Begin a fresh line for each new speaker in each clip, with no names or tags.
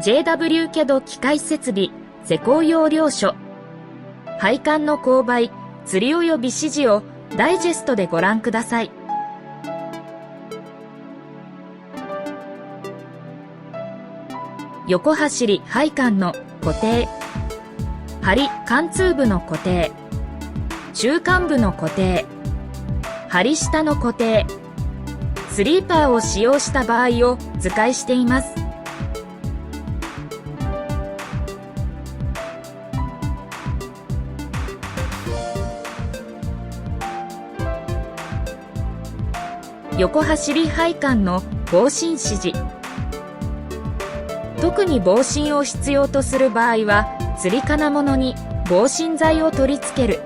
JW キャド機械設備施工要領書。配管の勾配、吊り及び指示をダイジェストでご覧ください。横走り配管の固定、梁貫通部の固定、中間部の固定、梁下の固定、スリーパーを使用した場合を図解しています。横走り配管の防振指示。特に防振を必要とする場合は、つり金物に防振材を取り付ける。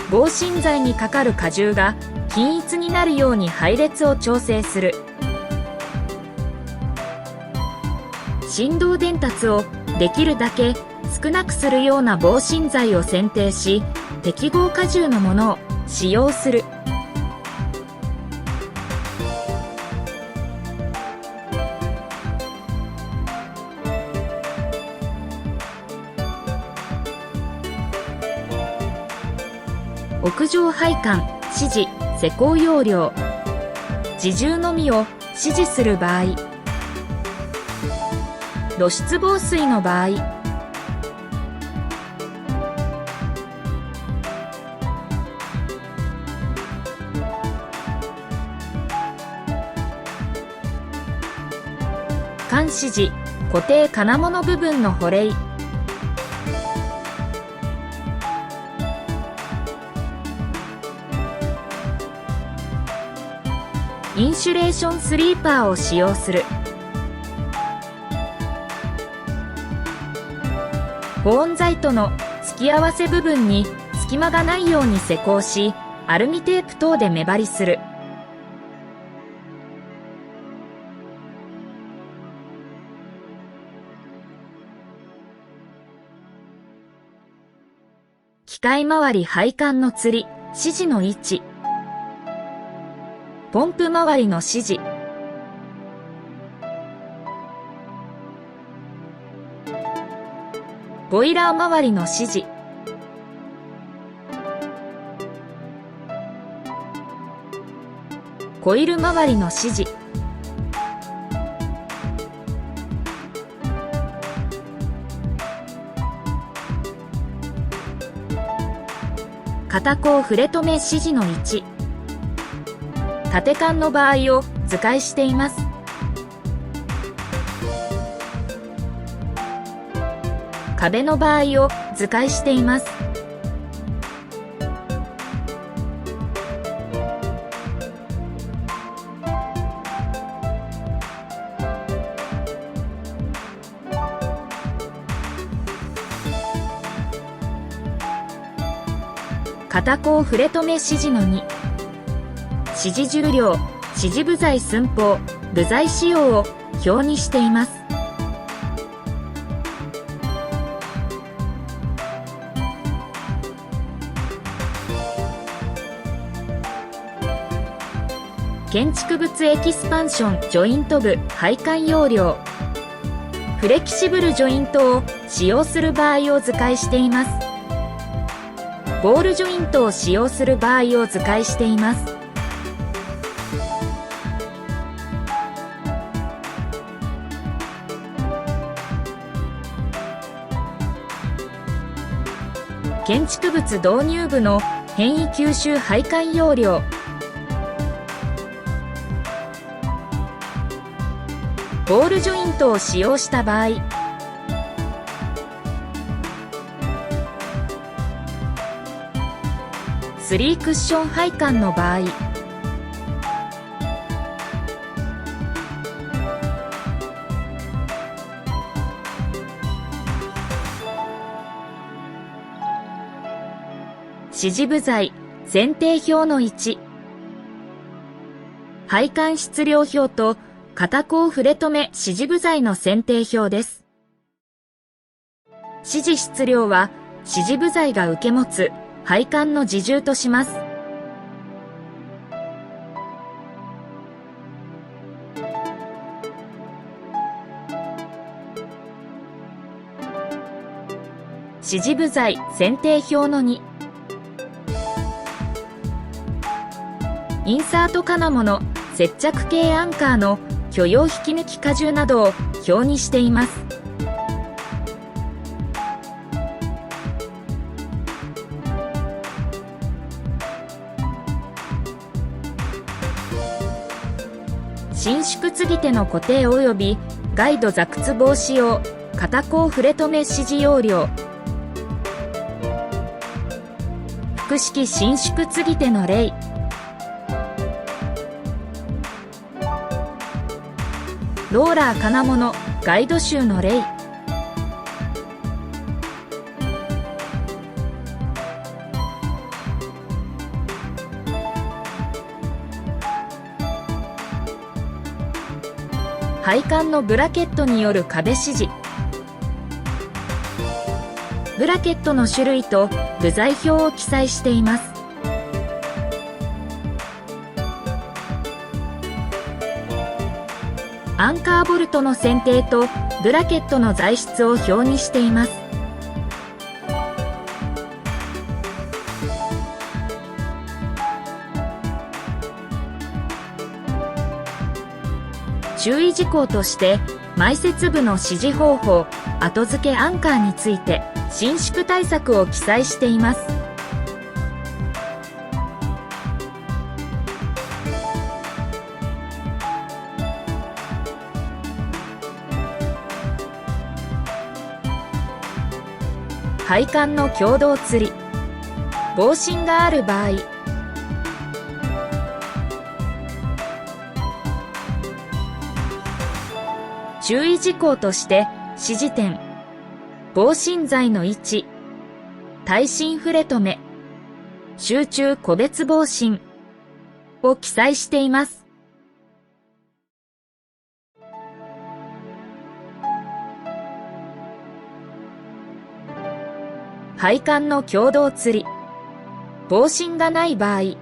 防振材にかかる荷重が均一になるように配列を調整する。振動伝達をできるだけ少なくするような防振材を選定し、適合荷重のものを使用する。屋上配管指示施工要領。自重のみを指示する場合、露出防水の場合、管指示固定金物部分の保冷。インシュレーションスリーパーを使用する。保温材との突き合わせ部分に隙間がないように施工し、アルミテープ等で目張りする。機械周り配管の吊り、指示の位置。ポンプ周りの指示。ボイラー周りの指示。コイル周りの指示。片甲触れ止め指示の位置。縦管の場合を図解しています。壁の場合を図解しています。片甲触れ止め指示の2。指示重量、指示部材寸法、部材使用を表にしています。建築物エキスパンションジョイント部配管要領。フレキシブルジョイントを使用する場合を図解しています。ボールジョイントを使用する場合を図解しています。建築物導入部の変異吸収配管要領。ボールジョイントを使用した場合、3クッション配管の場合、指示部材選定表の1。配管質量表と片甲触れ止め指示部材の選定表です。指示質量は指示部材が受け持つ配管の自重とします。指示部材選定表の2。インサート金物、接着系アンカーの許容引き抜き荷重などを表にしています。伸縮継ぎ手の固定及びガイド座靴防止用片甲触れ止め指示要領。複式伸縮継ぎ手の例。ローラー金物ガイド集の例。配管のブラケットによる壁指示。ブラケットの種類と部材表を記載しています。アンカーボルトの選定とブラケットの材質を表にしています。注意事項として、埋設部の指示方法、後付けアンカーについて、伸縮対策を記載しています。配管の共同吊り。防振がある場合、注意事項として指示点、防振材の位置、耐震触れ止め、集中個別防振を記載しています。配管の共同吊り、防振がない場合、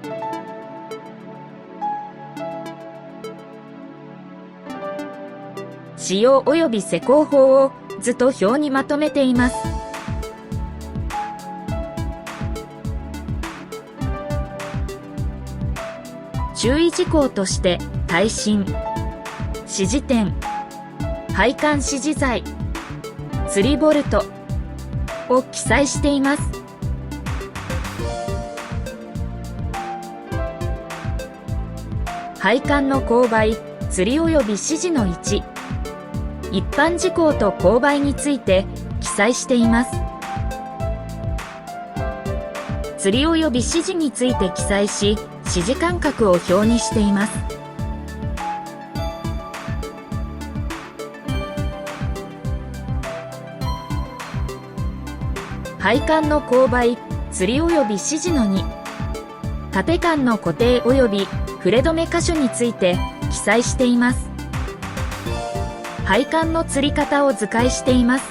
使用及び施工法を図と表にまとめています。注意事項として耐震、指示点、配管指示材、吊りボルトを記載しています。配管の勾配、吊り及び指示の位置、一般事項と勾配について記載しています。吊り及び指示について記載し、指示間隔を表にしています。配管の勾配、吊り及び指示の2、縦管の固定及び触れ止め箇所について記載しています。配管の吊り方を図解しています。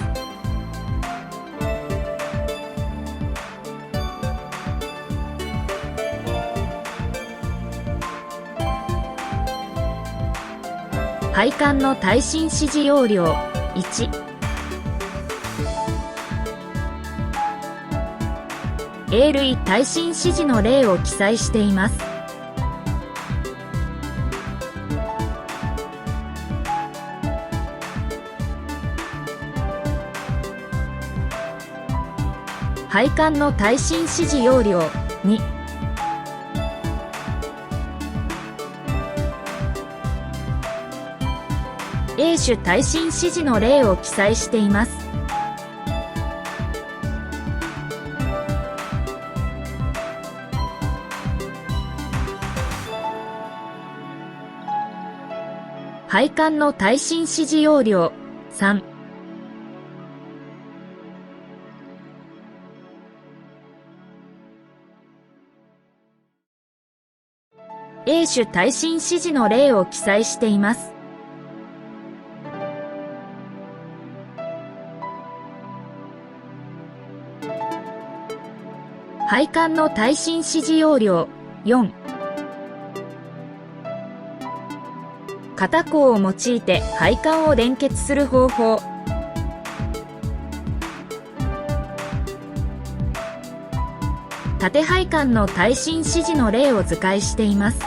配管の耐震指示要領1、A類耐震指示の例を記載しています。配管の耐震指示要領2、A 種耐震指示の例を記載しています。配管の耐震指示要領3、A 種耐震指示の例を記載しています。配管の耐震指示要領4、片甲を用いて配管を連結する方法。縦配管の耐震指示の例を図解しています。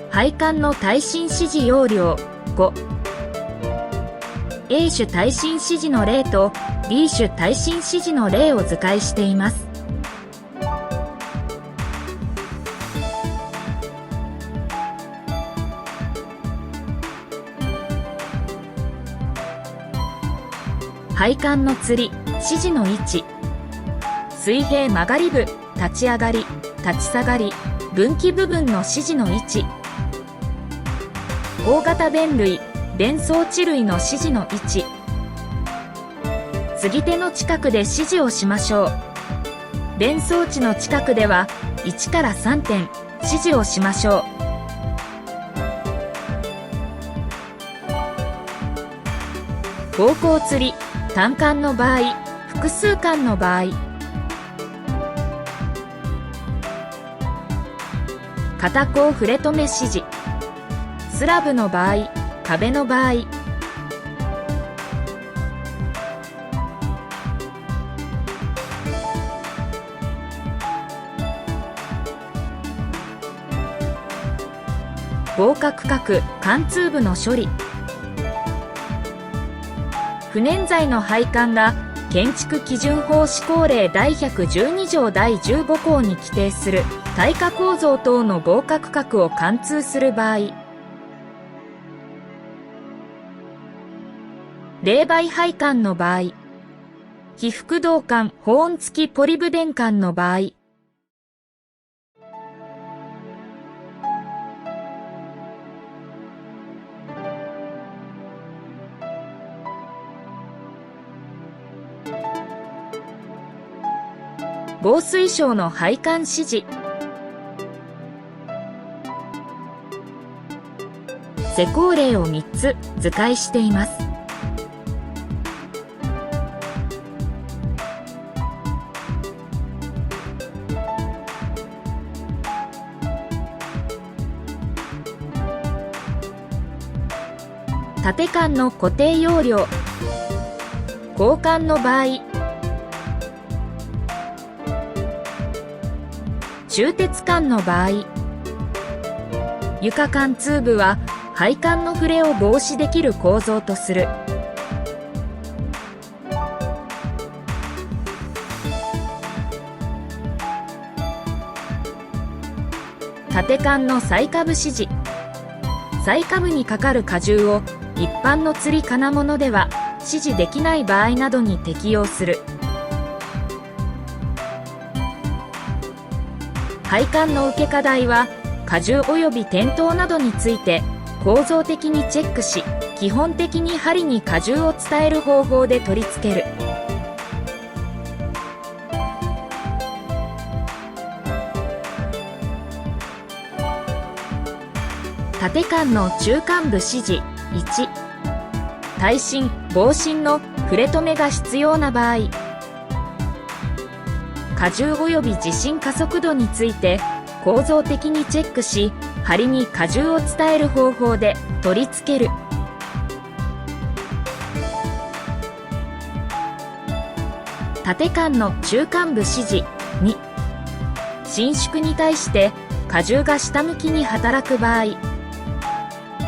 配管の耐震指示要領5。A 種耐震指示の例と B 種耐震指示の例を図解しています。配管の吊り、指示の位置。水平曲がり部、立ち上がり、立ち下がり、分岐部分の指示の位置。大型弁類、弁装置類の指示の位置。継ぎ手の近くで指示をしましょう。弁装置の近くでは1から3点指示をしましょう。方向吊り、単管の場合、複数管の場合。片高触れ止め指示。スラブの場合、壁の場合。合格角、貫通部の処理。不燃材の配管が建築基準法施行令第112条第15項に規定する耐火構造等の合格角を貫通する場合。冷媒配管の場合。被覆導管保温付きポリブデン管の場合。防水床の配管指示。施工例を3つ図解しています。縦管の固定容量。鋼管の場合。鋳鉄管の場合。床貫通部は配管の触れを防止できる構造とする。縦管の再下部指示。再下部にかかる荷重を一般の吊り金物では指示できない場合などに適用する。配管の受け課題は荷重及び転倒などについて構造的にチェックし、基本的に針に荷重を伝える方法で取り付ける。縦管の中間部指示1。耐震・防振の触れ止めが必要な場合。荷重及び地震加速度について構造的にチェックし、針に荷重を伝える方法で取り付ける。縦管の中間部指示2。伸縮に対して荷重が下向きに働く場合。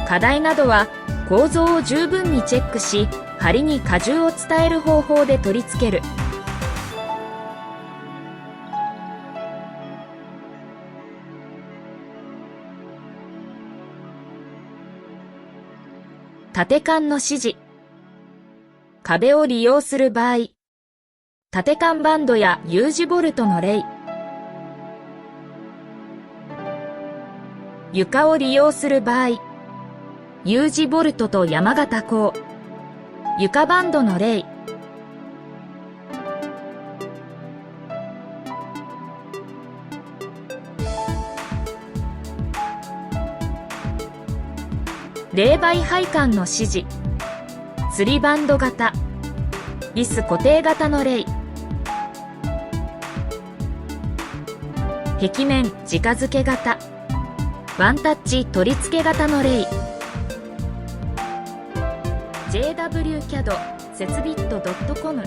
課題などは構造を十分にチェックし、針に荷重を伝える方法で取り付ける。縦管の指示。壁を利用する場合。縦管バンドや U 字ボルトの例。床を利用する場合。U 字ボルトと山形鋼。床バンドの例。冷媒配管の指示。吊りバンド型。ビス固定型の例。壁面直付け型。ワンタッチ取り付け型のレイ。JW CAD 設ビット .com